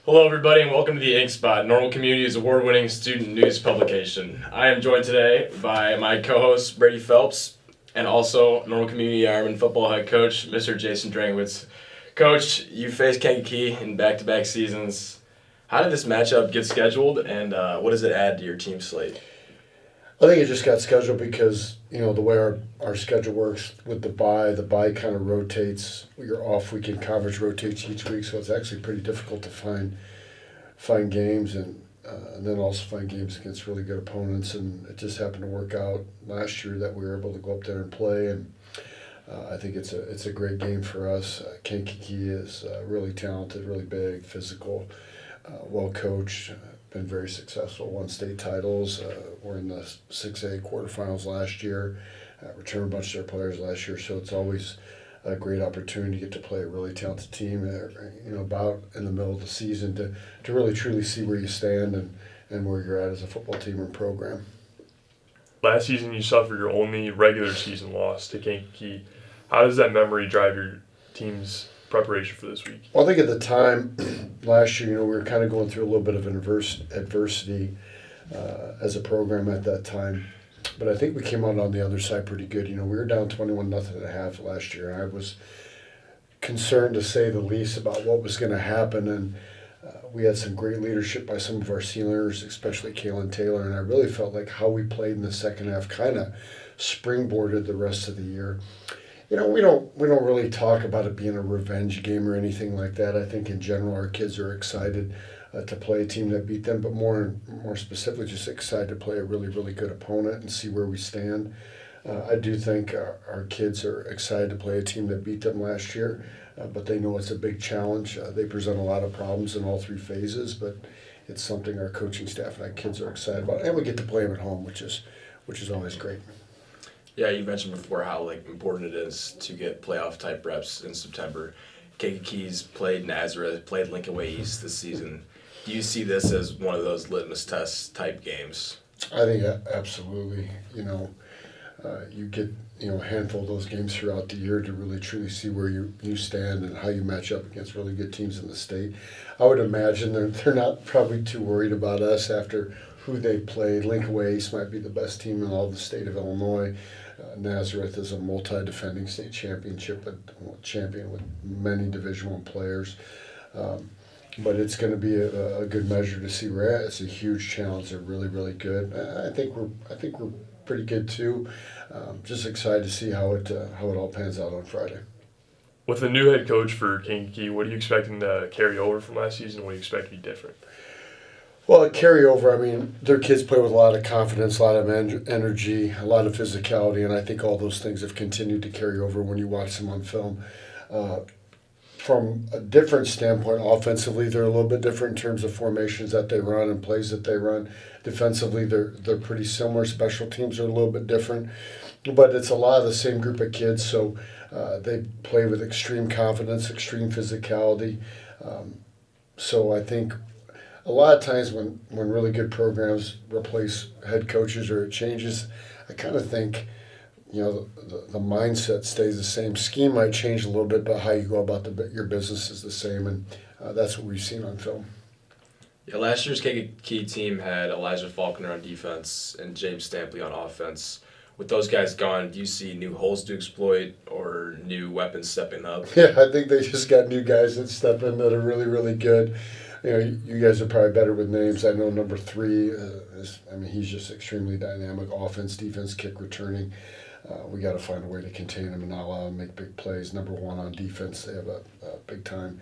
Hello, everybody, and welcome to the Ink Spot, Normal Community's award-winning student news publication. I am joined today by my co-host, Brady Phelps, and also Normal Community Ironmen football head coach, Mr. Jason Drengwitz. Coach, you faced Kankakee in back-to-back seasons. How did this matchup get scheduled, and what does it add to your team slate? I think it just got scheduled because, the way our schedule works with the bye kind of rotates. Your off weekend coverage rotates each week, so it's actually pretty difficult to find games and then also find games against really good opponents. And it just happened to work out last year that we were able to go up there and play. And I think it's a great game for us. Kankakee is really talented, really big, physical, well coached. Been very successful, won state titles. We're in the 6A quarterfinals last year, returned a bunch of their players last year, so it's always a great opportunity to get to play a really talented team, about in the middle of the season to really truly see where you stand and where you're at as a football team and program. Last season, you suffered your only regular season loss to Kankakee. How does that memory drive your team's preparation for this week? Well, I think at the time last year, we were kind of going through a little bit of an adversity as a program at that time. But I think we came out on the other side pretty good. We were down 21-0 at a half last year, and I was concerned, to say the least, about what was going to happen. And we had some great leadership by some of our seniors, especially Kalen Taylor, and I really felt like how we played in the second half kind of springboarded the rest of the year. We don't really talk about it being a revenge game or anything like that. I think in general our kids are excited to play a team that beat them, but more specifically just excited to play a really, really good opponent and see where we stand. I do think our kids are excited to play a team that beat them last year, but they know it's a big challenge. They present a lot of problems in all three phases, but it's something our coaching staff and our kids are excited about, and we get to play them at home, which is always great. Yeah, you mentioned before how important it is to get playoff type reps in September. Kankakee's played Nazareth, played Lincoln Way East this season. Do you see this as one of those litmus test type games? I think absolutely. You get a handful of those games throughout the year to really truly see where you stand and how you match up against really good teams in the state. I would imagine they're not probably too worried about us after who they played. Lincoln Way East might be the best team in all the state of Illinois. Nazareth is a multi-defending state champion with many Division I players. But it's going to be a good measure to see where we're at. It's a huge challenge. They're really, really good. I think we're pretty good too. Just excited to see how it all pans out on Friday. With a new head coach for Kankakee, what are you expecting to carry over from last season? What do you expect to be different? Well, carryover, their kids play with a lot of confidence, a lot of energy, a lot of physicality, and I think all those things have continued to carry over when you watch them on film. From a different standpoint, offensively, they're a little bit different in terms of formations that they run and plays that they run. Defensively, they're pretty similar. Special teams are a little bit different, but it's a lot of the same group of kids, so they play with extreme confidence, extreme physicality. So I think a lot of times when really good programs replace head coaches or it changes, I kind of think, the mindset stays the same. Scheme might change a little bit, but how you go about your business is the same, and that's what we've seen on film. Yeah, last year's Kankakee team had Elijah Faulkner on defense and James Stampley on offense. With those guys gone, do you see new holes to exploit or new weapons stepping up? Yeah, I think they just got new guys that step in that are really, really good. You guys are probably better with names. I know number 3 he's just extremely dynamic. Offense, defense, kick returning. We got to find a way to contain him and not allow him to make big plays. Number 1 on defense, they have a big time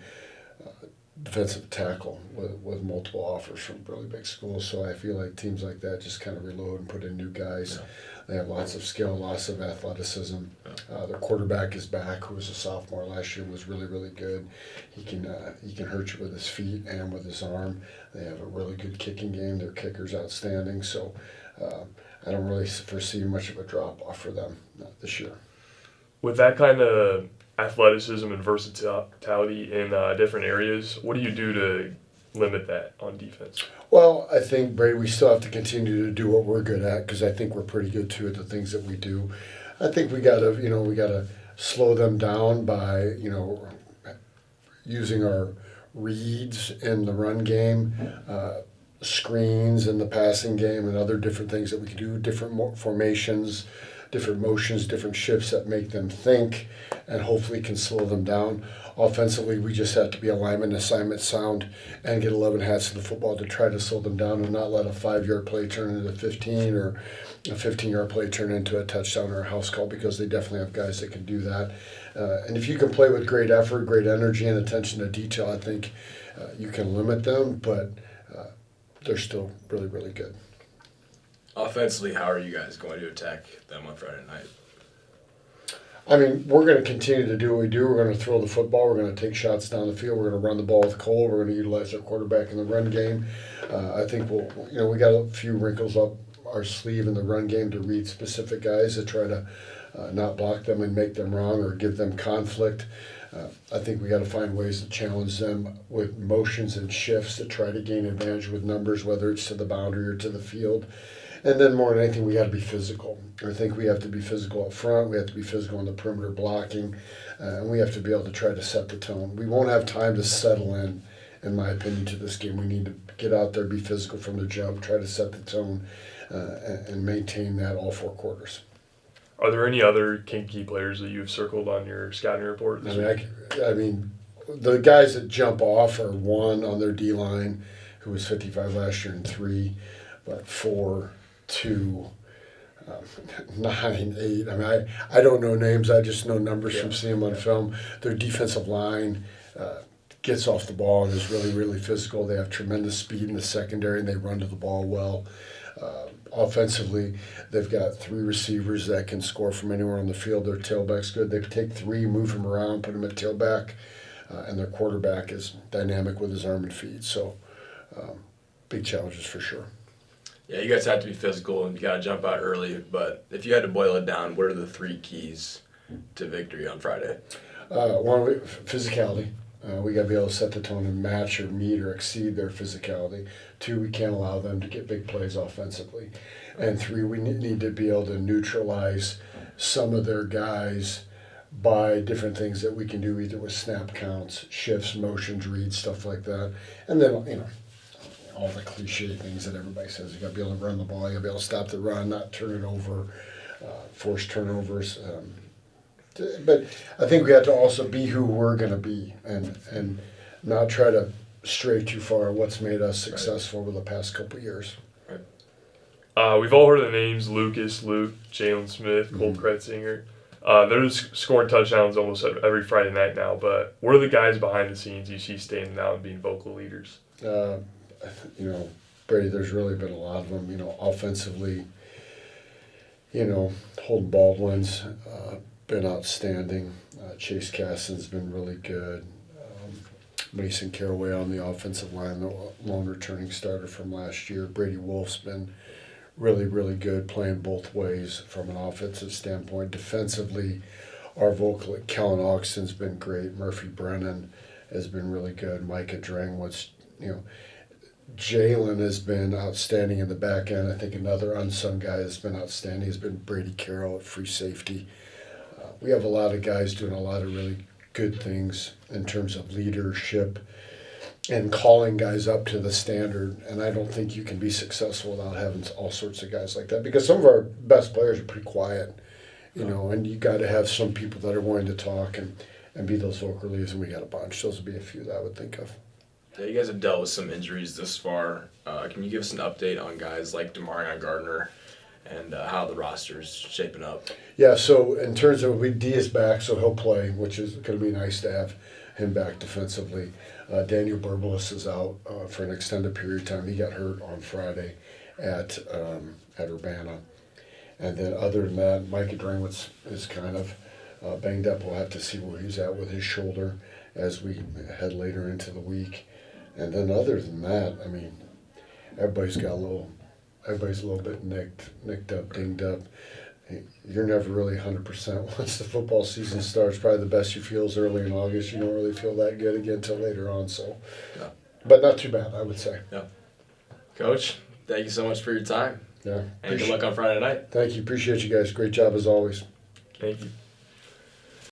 defensive tackle with multiple offers from really big schools. So I feel like teams like that just kind of reload and put in new guys. Yeah. They have lots of skill, lots of athleticism. Their quarterback is back, who was a sophomore last year, was really, really good. He can hurt you with his feet and with his arm. They have a really good kicking game. Their kicker's outstanding. So I don't really foresee much of a drop-off for them this year. With that kind of athleticism and versatility in different areas, what do you do to limit that on defense? Well, I think, Brady, we still have to continue to do what we're good at, because I think we're pretty good too at the things that we do. I think we gotta slow them down by using our reads in the run game, screens in the passing game, and other different things that we can do, different formations, different motions, different shifts that make them think and hopefully can slow them down. Offensively, we just have to be alignment, assignment sound, and get 11 hats in the football to try to slow them down and not let a 5-yard play turn into 15 or a 15-yard play turn into a touchdown or a house call, because they definitely have guys that can do that. And if you can play with great effort, great energy, and attention to detail, I think you can limit them, but they're still really, really good. Offensively, how are you guys going to attack them on Friday night? I mean, we're going to continue to do what we do. We're going to throw the football. We're going to take shots down the field. We're going to run the ball with Cole. We're going to utilize our quarterback in the run game. I think we got a few wrinkles up our sleeve in the run game to read specific guys to try to not block them and make them wrong or give them conflict. I think we got to find ways to challenge them with motions and shifts to try to gain advantage with numbers, whether it's to the boundary or to the field. And then more than anything, we got to be physical. I think we have to be physical up front. We have to be physical on the perimeter blocking. And we have to be able to try to set the tone. We won't have time to settle in my opinion, to this game. We need to get out there, be physical from the jump, try to set the tone, and maintain that all 4 quarters. Are there any other Kankakee players that you've circled on your scouting report this week? I mean, the guys that jump off are 1 on their D-line, who was 55 last year, and 3, but 4, 2, 9, 8. I mean, I don't know names. I just know numbers from seeing them on film. Their defensive line gets off the ball and is really, really physical. They have tremendous speed in the secondary, and they run to the ball well. Offensively, they've got 3 receivers that can score from anywhere on the field. Their tailback's good. They take 3, move him around, put him at tailback, and their quarterback is dynamic with his arm and feet. So, big challenges for sure. Yeah, you guys have to be physical and you got to jump out early. But if you had to boil it down, what are the 3 keys to victory on Friday? One, physicality. We got to be able to set the tone and match or meet or exceed their physicality. 2, we can't allow them to get big plays offensively. And 3, we need to be able to neutralize some of their guys by different things that we can do, either with snap counts, shifts, motions, reads, stuff like that. And then, all the cliche things that everybody says. You got to be able to run the ball. You got to be able to stop the run, not turn it over, force turnovers. But I think we have to also be who we're going to be and not try to stray too far what's made us successful over the past couple of years. We've all heard the names Lucas, Luke, Jalen Smith, Cole Kretzinger. They're scoring touchdowns almost every Friday night now, but what are the guys behind the scenes you see standing out and being vocal leaders? Brady, there's really been a lot of them. Offensively, Holden Baldwin's been outstanding. Chase Caston's been really good. Mason Caraway on the offensive line, the lone returning starter from last year. Brady Wolf's been really, really good, playing both ways from an offensive standpoint. Defensively, our vocal at Kellen Oxton's been great. Murphy Brennan has been really good. Micah Drengwitz, Jalen has been outstanding in the back end. I think another unsung guy that's been outstanding has been Brady Carroll at free safety. We have a lot of guys doing a lot of really good things in terms of leadership and calling guys up to the standard. And I don't think you can be successful without having all sorts of guys like that, because some of our best players are pretty quiet, and you got to have some people that are willing to talk and be those vocal leaders, and we got a bunch. Those would be a few that I would think of. Yeah, you guys have dealt with some injuries this far. Can you give us an update on guys like Demarion Gardner and how the roster's shaping up? Yeah, so in terms of, D is back, so he'll play, which is going to be nice to have him back defensively. Daniel Burbulis is out for an extended period of time. He got hurt on Friday at Urbana. And then other than that, Micah Drengwitz is kind of banged up. We'll have to see where he's at with his shoulder as we head later into the week. And then other than that, I mean, everybody's a little bit nicked up, dinged up. You're never really 100% once the football season starts. Probably the best you feel is early in August. You don't really feel that good again until later on. So, yeah. But not too bad, I would say. Yeah. Coach, thank you so much for your time. Yeah. And good luck on Friday night. Thank you. Appreciate you guys. Great job as always. Thank you.